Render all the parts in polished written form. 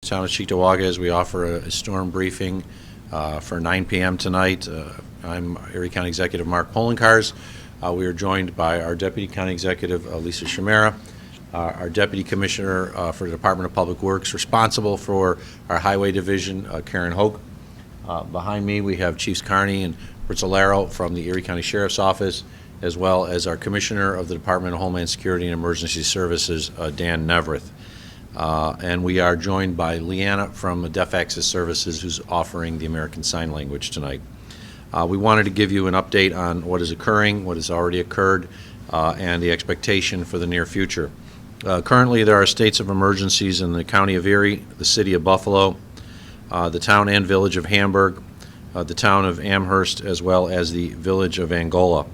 town of Cheektowaga, as we offer a storm briefing for 9 p.m. tonight. I'm Erie County Executive Mark Polenkars. We are joined by our Deputy County Executive, Lisa Chimera, our Deputy Commissioner for the Department of Public Works, responsible for our Highway Division, Karen Hoke. Behind me, we have Chiefs Carney and Brizzolaro from the Erie County Sheriff's Office, as well as our Commissioner of the Department of Homeland Security and Emergency Services, Dan Neverth. And we are joined by Leanna from Deaf Access Services, who's offering the American Sign Language tonight. We wanted to give you an update on what is occurring, what has already occurred, and the expectation for the near future. Currently, there are states of emergencies in the County of Erie, the City of Buffalo, the Town and Village of Hamburg, the Town of Amherst, as well as the Village of Angola.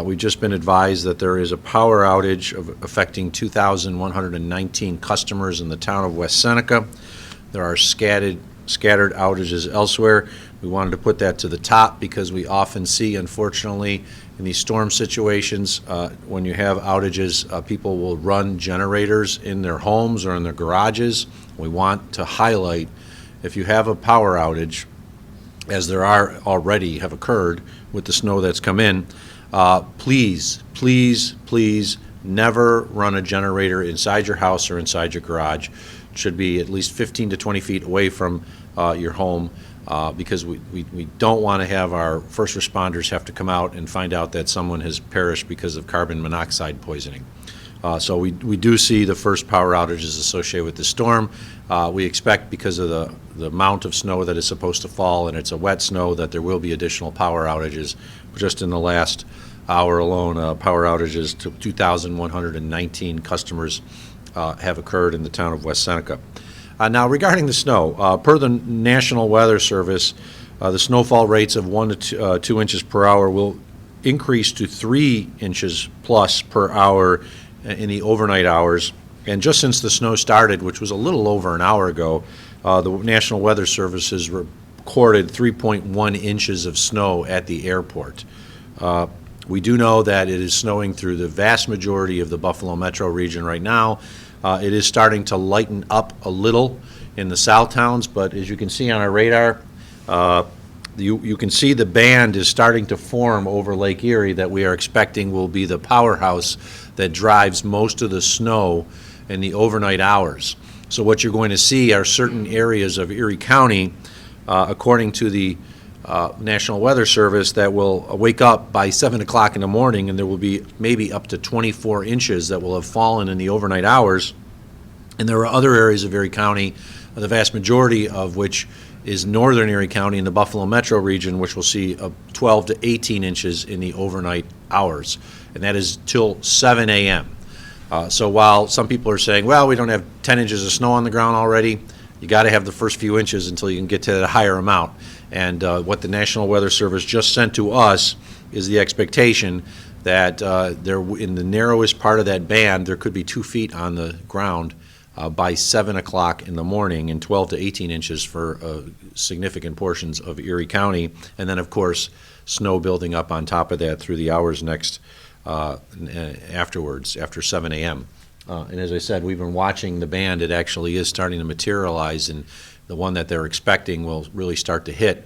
We've just been advised that there is a power outage affecting 2,119 customers in the town of West Seneca. There are scattered outages elsewhere. We wanted to put that to the top because we often see, unfortunately, in these storm situations, when you have outages, people will run generators in their homes or in their garages. We want to highlight, if you have a power outage, as there are already have occurred with the snow that's come in, please, please, please never run a generator inside your house or inside your garage. It should be at least 15 to 20 feet away from your home, because we don't want to have our first responders have to come out and find out that someone has perished because of carbon monoxide poisoning. So we do see the first power outages associated with the storm. We expect, because of the amount of snow that is supposed to fall, and it's a wet snow, that there will be additional power outages. Just in the last hour alone, power outages to 2,119 customers have occurred in the town of West Seneca. Now, regarding the snow, per the National Weather Service, the snowfall rates of 1 to 2 inches per hour will increase to 3 inches plus per hour in the overnight hours. And just since the snow started, which was a little over an hour ago, the National Weather Service has recorded 3.1 inches of snow at the airport. We do know that it is snowing through the vast majority of the Buffalo metro region right now. It is starting to lighten up a little in the south towns, but as you can see on our radar, you can see the band is starting to form over Lake Erie that we are expecting will be the powerhouse that drives most of the snow in the overnight hours. So what you're going to see are certain areas of Erie County, according to the National Weather Service, that will wake up by 7 o'clock in the morning, and there will be maybe up to 24 inches that will have fallen in the overnight hours. And there are other areas of Erie County, the vast majority of which is northern Erie County in the Buffalo metro region, which will see 12 to 18 inches in the overnight hours, and that is till 7 a.m. So while some people are saying, well, we don't have 10 inches of snow on the ground already, you got to have the first few inches until you can get to that higher amount. And what the National Weather Service just sent to us is the expectation that there, in the narrowest part of that band, there could be 2 feet on the ground by 7 o'clock in the morning, and 12 to 18 inches for significant portions of Erie County. And then, of course, snow building up on top of that through the hours next afterwards, after 7 a.m. And as I said, we've been watching the band. It actually is starting to materialize, and the one that they're expecting will really start to hit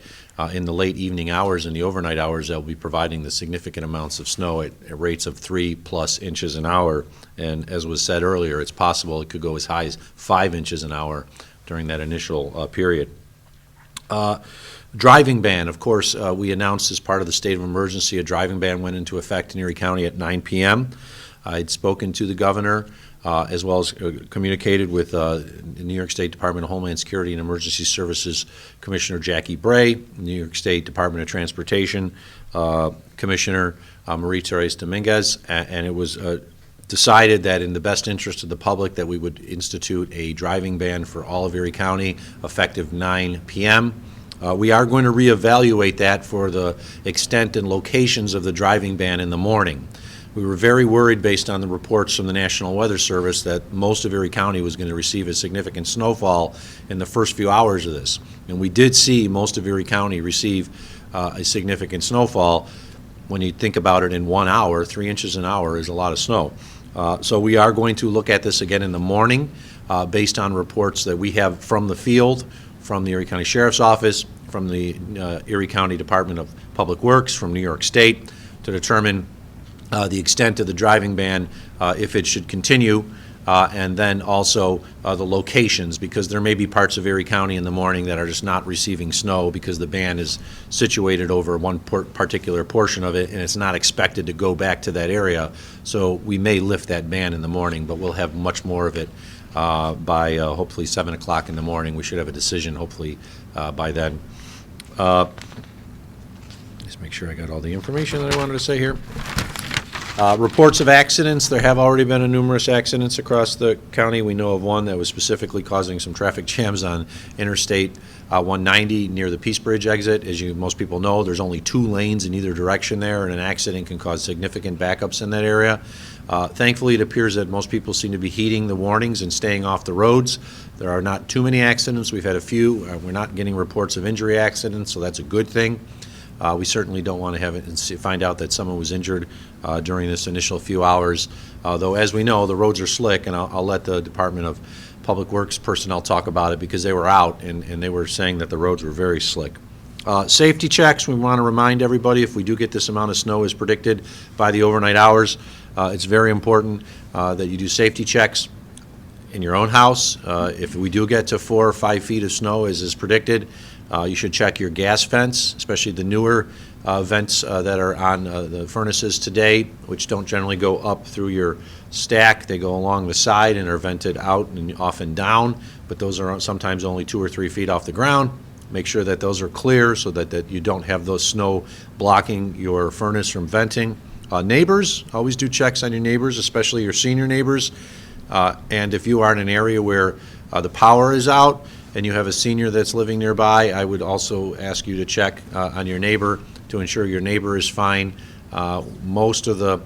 in the late evening hours and the overnight hours. They'll be providing the significant amounts of snow at rates of 3+ inches an hour. And as was said earlier, it's possible it could go as high as 5 inches an hour during that initial period. Driving ban, of course, we announced as part of the state of emergency, a driving ban went into effect in Erie County at 9 p.m. I'd spoken to the governor, as well as communicated with the New York State Department of Homeland Security and Emergency Services Commissioner Jackie Bray, New York State Department of Transportation Commissioner Marie-Therese Dominguez, and it was decided that in the best interest of the public that we would institute a driving ban for all of Erie County effective 9 p.m. We are going to reevaluate that for the extent and locations of the driving ban in the morning. We were very worried, based on the reports from the National Weather Service, that most of Erie County was going to receive a significant snowfall in the first few hours of this. And we did see most of Erie County receive a significant snowfall. When you think about it, in 1 hour, 3 inches an hour is a lot of snow. So we are going to look at this again in the morning. based on reports that we have from the field, from the Erie County Sheriff's Office, from the Erie County Department of Public Works, from New York State, to determine the extent of the driving ban, if it should continue, and then also the locations, because there may be parts of Erie County in the morning that are just not receiving snow because the ban is situated over one particular portion of it, and it's not expected to go back to that area. So we may lift that ban in the morning, but we'll have much more of it by hopefully 7 o'clock in the morning. We should have a decision hopefully by then. Just make sure I got all the information that I wanted to say here. Reports of accidents. There have already been numerous accidents across the county. We know of one that was specifically causing some traffic jams on Interstate 190 near the Peace Bridge exit. As most people know, there's only 2 lanes in either direction there, and an accident can cause significant backups in that area. Thankfully, it appears that most people seem to be heeding the warnings and staying off the roads. There are not too many accidents. We've had a few. We're not getting reports of injury accidents, so that's a good thing. We certainly don't want to have it and find out that someone was injured during this initial few hours, though as we know, the roads are slick, and I'll let the Department of Public Works personnel talk about it because they were out and they were saying that the roads were very slick. Safety checks, we want to remind everybody, if we do get this amount of snow as predicted by the overnight hours, it's very important that you do safety checks in your own house. If we do get to 4 or 5 feet of snow as is predicted, you should check your gas vents, especially the newer vents that are on the furnaces today, which don't generally go up through your stack. They go along the side and are vented out and often down, but those are sometimes only 2 or 3 feet off the ground. Make sure that those are clear so that you don't have those snow blocking your furnace from venting. Neighbors, always do checks on your neighbors, especially your senior neighbors. And if you are in an area where the power is out and you have a senior that's living nearby, I would also ask you to check on your neighbor to ensure your neighbor is fine. Most of the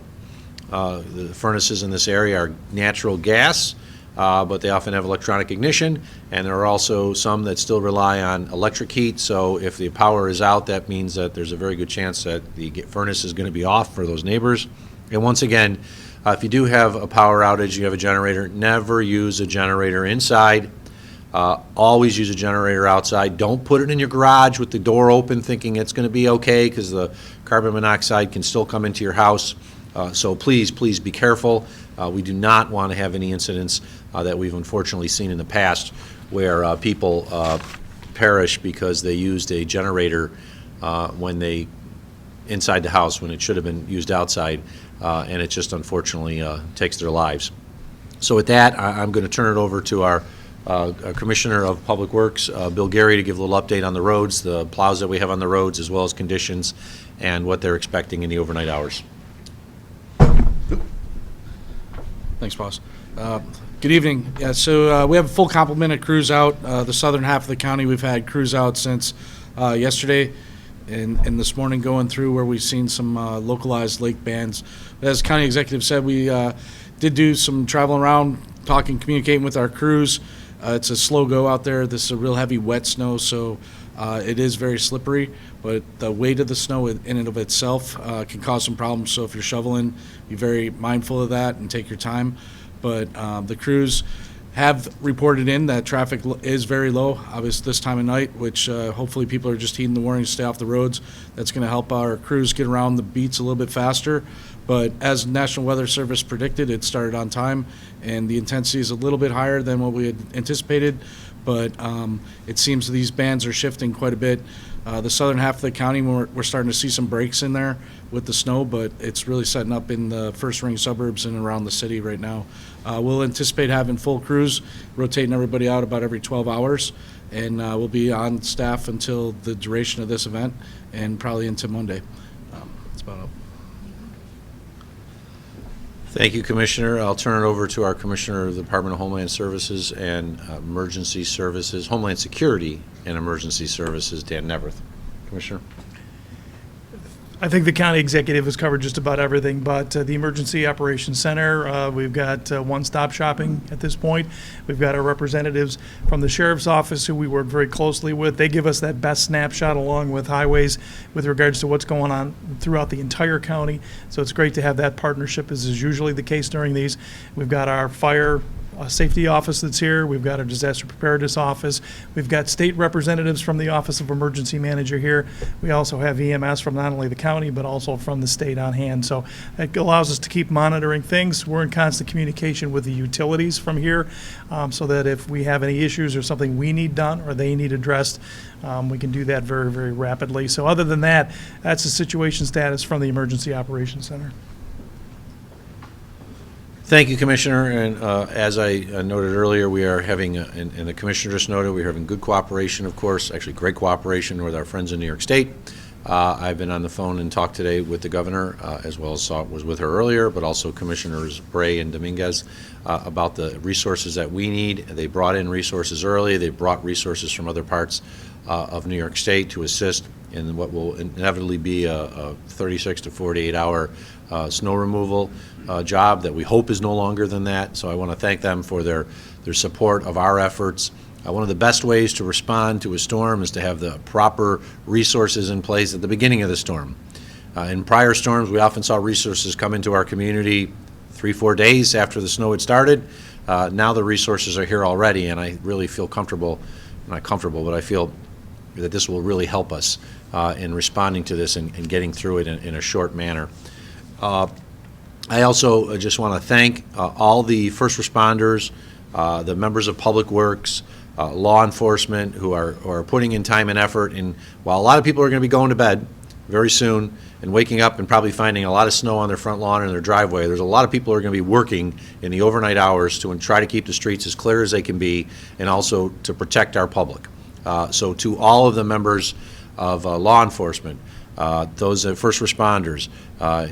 furnaces in this area are natural gas, but they often have electronic ignition, and there are also some that still rely on electric heat. So if the power is out, that means that there's a very good chance that the furnace is going to be off for those neighbors. And once again, if you do have a power outage, you have a generator, never use a generator inside. Always use a generator outside. Don't put it in your garage with the door open thinking it's going to be okay, because the carbon monoxide can still come into your house. So please be careful. We do not want to have any incidents that we've unfortunately seen in the past where people perish because they used a generator inside the house when it should have been used outside, and it just unfortunately takes their lives. So with that, I'm going to turn it over to our Commissioner of Public Works, Bill Gary, to give a little update on the roads, the plows that we have on the roads, as well as conditions and what they're expecting in the overnight hours. Thanks, boss. Good evening. Yeah, so we have a full complement of crews out. The southern half of the county, we've had crews out since yesterday and this morning going through where we've seen some localized lake bans. As County Executive said, we did do some traveling around, talking, communicating with our crews. It's a slow go out there. This is a real heavy wet snow, so it is very slippery, but the weight of the snow in and of itself can cause some problems. So if you're shoveling, be very mindful of that and take your time. But the crews have reported in that traffic is very low, obviously this time of night, which hopefully people are just heeding the warning to stay off the roads. That's going to help our crews get around the beats a little bit faster. But as National Weather Service predicted, it started on time, and the intensity is a little bit higher than what we had anticipated. But it seems these bands are shifting quite a bit. The southern half of the county, we're starting to see some breaks in there with the snow, but it's really setting up in the first ring suburbs and around the city right now. We'll anticipate having full crews, rotating everybody out about every 12 hours, and we'll be on staff until the duration of this event and probably into Monday. That's about it. Thank you, Commissioner. I'll turn it over to our Commissioner of the Department of Homeland Services and Emergency Services, Homeland Security and Emergency Services, Dan Neverth. Commissioner. I think the county executive has covered just about everything, but the Emergency Operations Center, we've got one-stop shopping at this point. We've got our representatives from the Sheriff's Office who we work very closely with. They give us that best snapshot along with highways with regards to what's going on throughout the entire county. So it's great to have that partnership, as is usually the case during these. We've got our fire safety office that's here. We've got our disaster preparedness office. We've got state representatives from the Office of Emergency Manager here. We also have EMS from not only the county, but also from the state on hand. So it allows us to keep monitoring things. We're in constant communication with the utilities from here, so that if we have any issues or something we need done or they need addressed, we can do that very, very rapidly. So other than that, that's the situation status from the Emergency Operations Center. Thank you, Commissioner. And as I noted earlier, we are having, and the Commissioner just noted, we're having good cooperation, of course, actually great cooperation with our friends in New York State. I've been on the phone and talked today with the Governor, as well as was with her earlier, but also Commissioners Bray and Dominguez about the resources that we need. They brought in resources early. They brought resources from other parts of New York State to assist in what will inevitably be a 36 to 48 hour snow removal job that we hope is no longer than that. So I want to thank them for their support of our efforts. One of the best ways to respond to a storm is to have the proper resources in place at the beginning of the storm. In prior storms, we often saw resources come into our community 3-4 days after the snow had started. Now the resources are here already, and I really feel comfortable, not comfortable, but I feel that this will really help us in responding to this and getting through it in a short manner. I also just want to thank all the first responders, the members of Public Works, law enforcement who are putting in time and effort. And while a lot of people are going to be going to bed very soon and waking up and probably finding a lot of snow on their front lawn and their driveway, there's a lot of people who are going to be working in the overnight hours to try to keep the streets as clear as they can be and also to protect our public. So to all of the members of law enforcement, those first responders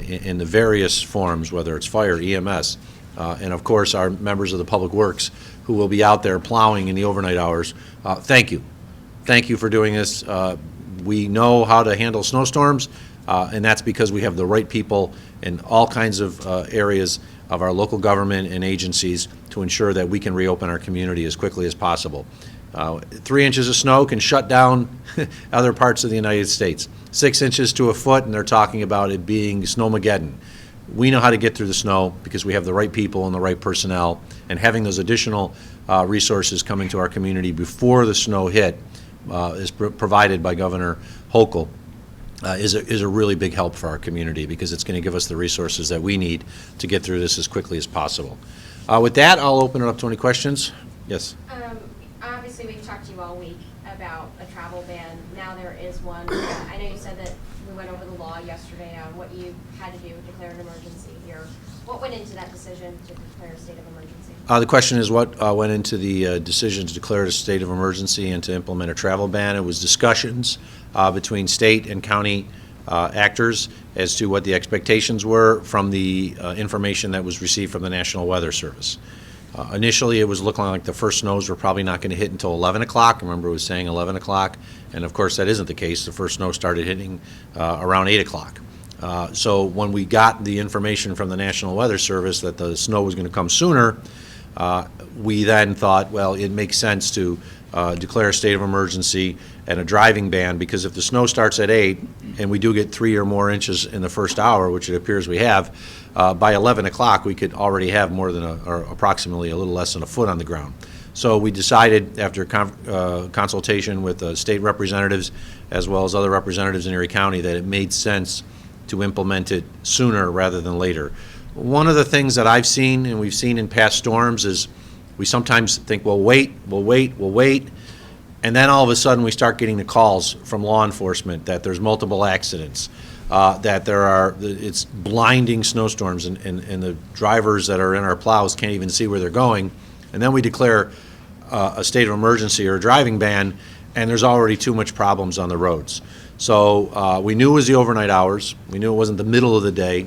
in the various forms, whether it's fire, EMS, and of course our members of the Public Works who will be out there plowing in the overnight hours, thank you. Thank you for doing this. We know how to handle snowstorms, and that's because we have the right people in all kinds of areas of our local government and agencies to ensure that we can reopen our community as quickly as possible. 3 inches of snow can shut down other parts of the United States. 6 inches to a foot, and they're talking about it being snowmageddon. We know how to get through the snow because we have the right people and the right personnel, and having those additional resources coming to our community before the snow hit is provided by Governor Hochul is a really big help for our community because it's going to give us the resources that we need to get through this as quickly as possible. With that, I'll open it up to any questions. Yes? Obviously, we've talked to you all week about a travel ban. Now there is one. I know you said that we went over the law yesterday on what you had to do to declare an emergency here. What went into that decision to declare a state of emergency? The question is what went into the decision to declare it a state of emergency and to implement a travel ban. It was discussions between state and county actors as to what the expectations were from the information that was received from the National Weather Service. Initially, it was looking like the first snows were probably not going to hit until 11 o'clock. Remember, it was saying 11 o'clock, and of course that isn't the case. The first snow started hitting around 8 o'clock. So when we got the information from the National Weather Service that the snow was going to come sooner, we then thought, well, it makes sense to declare a state of emergency and a driving ban, because if the snow starts at 8 and we do get 3 or more inches in the first hour, which it appears we have, by 11 o'clock we could already have more than or approximately a little less than a foot on the ground. So we decided, after consultation with state representatives as well as other representatives in Erie County, that it made sense to implement it sooner rather than later. One of the things that I've seen and we've seen in past storms is we sometimes think, well, we'll wait, and then all of a sudden we start getting the calls from law enforcement that there's multiple accidents, that it's blinding snowstorms, and the drivers that are in our plows can't even see where they're going, and then we declare a state of emergency or a driving ban, and there's already too much problems on the roads. So we knew it was the overnight hours. We knew it wasn't the middle of the day.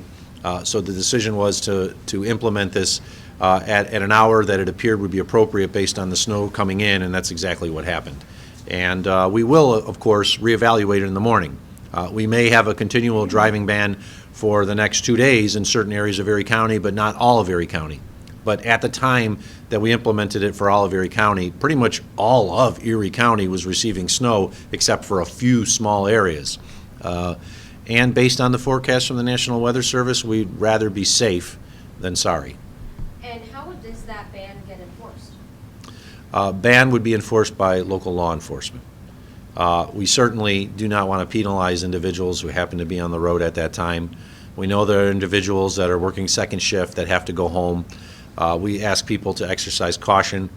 So the decision was to implement this at an hour that it appeared would be appropriate based on the snow coming in, and that's exactly what happened. And we will, of course, reevaluate it in the morning. We may have a continual driving ban for the next 2 days in certain areas of Erie County, but not all of Erie County. But at the time that we implemented it for all of Erie County, pretty much all of Erie County was receiving snow except for a few small areas. And based on the forecast from the National Weather Service, we'd rather be safe than sorry. And how does that ban get enforced? Ban would be enforced by local law enforcement. We certainly do not want to penalize individuals who happen to be on the road at that time. We know there are individuals that are working second shift that have to go home. We ask people to exercise caution.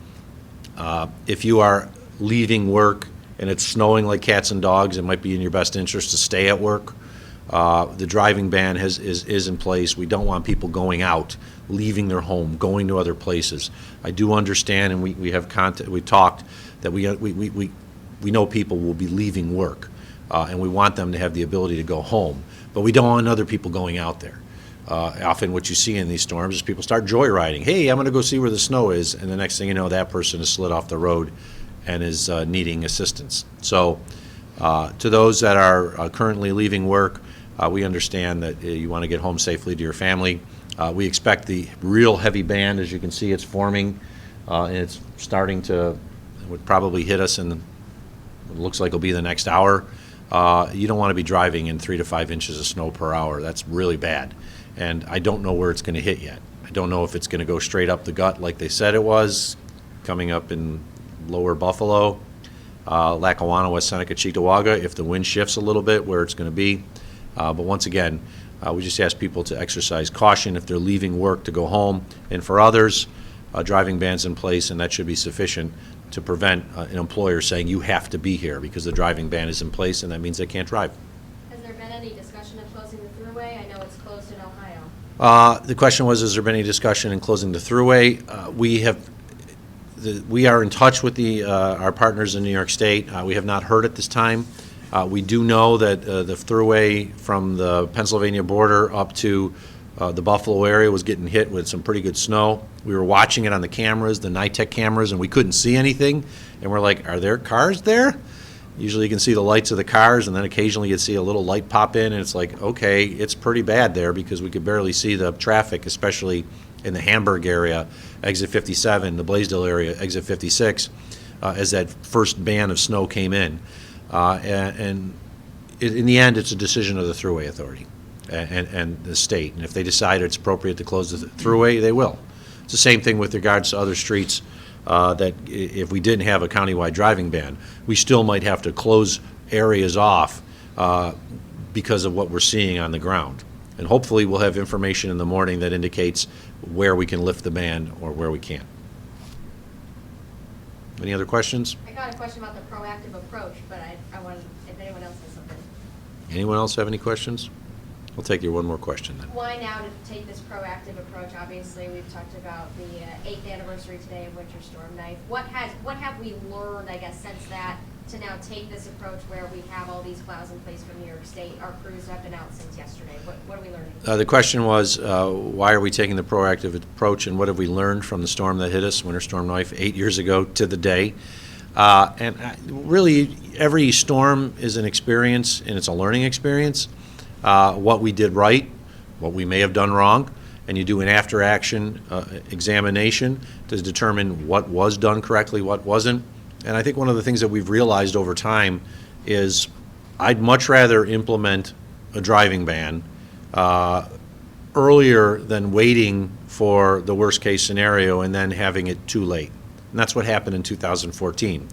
If you are leaving work and it's snowing like cats and dogs, it might be in your best interest to stay at work. The driving ban is in place. We don't want people going out, leaving their home, going to other places. I do understand, and we have we talked that we know people will be leaving work, and we want them to have the ability to go home. But we don't want other people going out there. Often what you see in these storms is people start joyriding. Hey, I'm going to go see where the snow is, and the next thing you know, that person is slid off the road and is needing assistance. So to those that are currently leaving work, we understand that you want to get home safely to your family. We expect the real heavy band, as you can see, it's forming, and it's starting to, it would probably hit us in, it looks like it'll be the next hour. You don't want to be driving in 3 to 5 inches of snow per hour. That's really bad. And I don't know where it's going to hit yet. I don't know if it's going to go straight up the gut like they said it was, coming up in lower Buffalo, Lackawanna, West Seneca, Cheektowaga, if the wind shifts a little bit, where it's going to be. But once again, we just ask people to exercise caution if they're leaving work to go home. And for others, driving bans in place, and that should be sufficient to prevent an employer saying you have to be here because the driving ban is in place, and that means they can't drive. Has there been any discussion of closing the thruway? I know it's closed in Ohio. The question was, has there been any discussion in closing the thruway? We are in touch with our partners in New York State. We have not heard at this time. We do know that the thruway from the Pennsylvania border up to the Buffalo area was getting hit with some pretty good snow. We were watching it on the cameras, the NITEC cameras, and we couldn't see anything. And we're like, are there cars there? Usually you can see the lights of the cars, and then occasionally you'd see a little light pop in, and it's like, okay, it's pretty bad there because we could barely see the traffic, especially in the Hamburg area, exit 57, the Blaisdell area, exit 56, as that first band of snow came in. And in the end, it's a decision of the Thruway Authority and the state. And if they decide it's appropriate to close the Thruway, they will. It's the same thing with regards to other streets that if we didn't have a countywide driving ban, we still might have to close areas off because of what we're seeing on the ground. And hopefully we'll have information in the morning that indicates where we can lift the ban or where we can't. Any other questions? I got a question about the proactive approach, but I want, if anyone else has something. Anyone else have any questions? I'll take your one more question then. Why now to take this proactive approach? Obviously, we've talked about the 8th anniversary today of Winter Storm Knife. What have we learned, I guess, since that to now take this approach where we have all these plows in place from New York State? Our crews have been out since yesterday. What are we learning? The question was, why are we taking the proactive approach, and what have we learned from the storm that hit us, Winter Storm Knife, 8 years ago to the day? Really, every storm is an experience, and it's a learning experience. What we did right, what we may have done wrong, and you do an after-action examination to determine what was done correctly, what wasn't. And I think one of the things that we've realized over time is I'd much rather implement a driving ban earlier than waiting for the worst-case scenario and then having it too late. And that's what happened in 2014,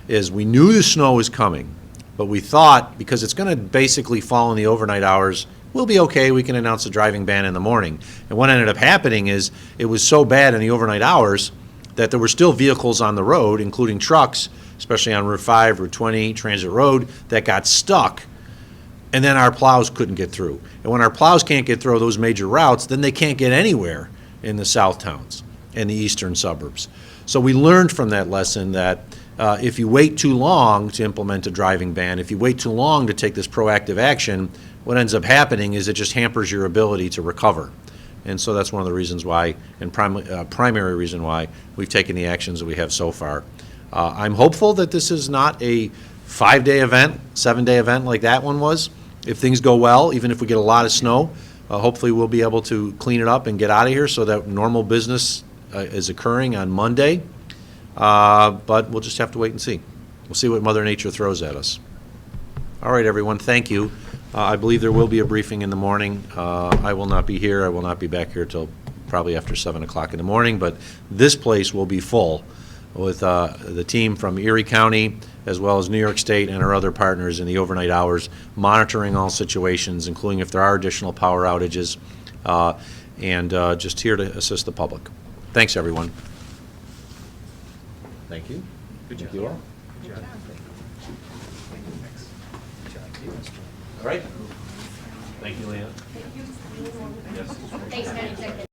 is we knew the snow was coming, but we thought because it's going to basically fall in the overnight hours, we'll be okay, we can announce a driving ban in the morning. And what ended up happening is it was so bad in the overnight hours that there were still vehicles on the road, including trucks, especially on Route 5, Route 20, Transit Road, that got stuck, and then our plows couldn't get through. And when our plows can't get through those major routes, then they can't get anywhere in the south towns and the eastern suburbs. So we learned from that lesson that if you wait too long to implement a driving ban, if you wait too long to take this proactive action, what ends up happening is it just hampers your ability to recover. And so that's one of the reasons why, and primary reason why, we've taken the actions that we have so far. I'm hopeful that this is not a 5-day event, 7-day event like that one was. If things go well, even if we get a lot of snow, hopefully we'll be able to clean it up and get out of here so that normal business is occurring on Monday. But we'll just have to wait and see. We'll see what Mother Nature throws at us. All right, everyone, thank you. I believe there will be a briefing in the morning. I will not be here. I will not be back here till probably after 7 o'clock in the morning, but this place will be full with the team from Erie County, as well as New York State and our other partners in the overnight hours, monitoring all situations, including if there are additional power outages, and just here to assist the public. Thanks, everyone. Thank you. Good job. Thank you all. All right. Thank you, Leanne. Thanks, County Executive.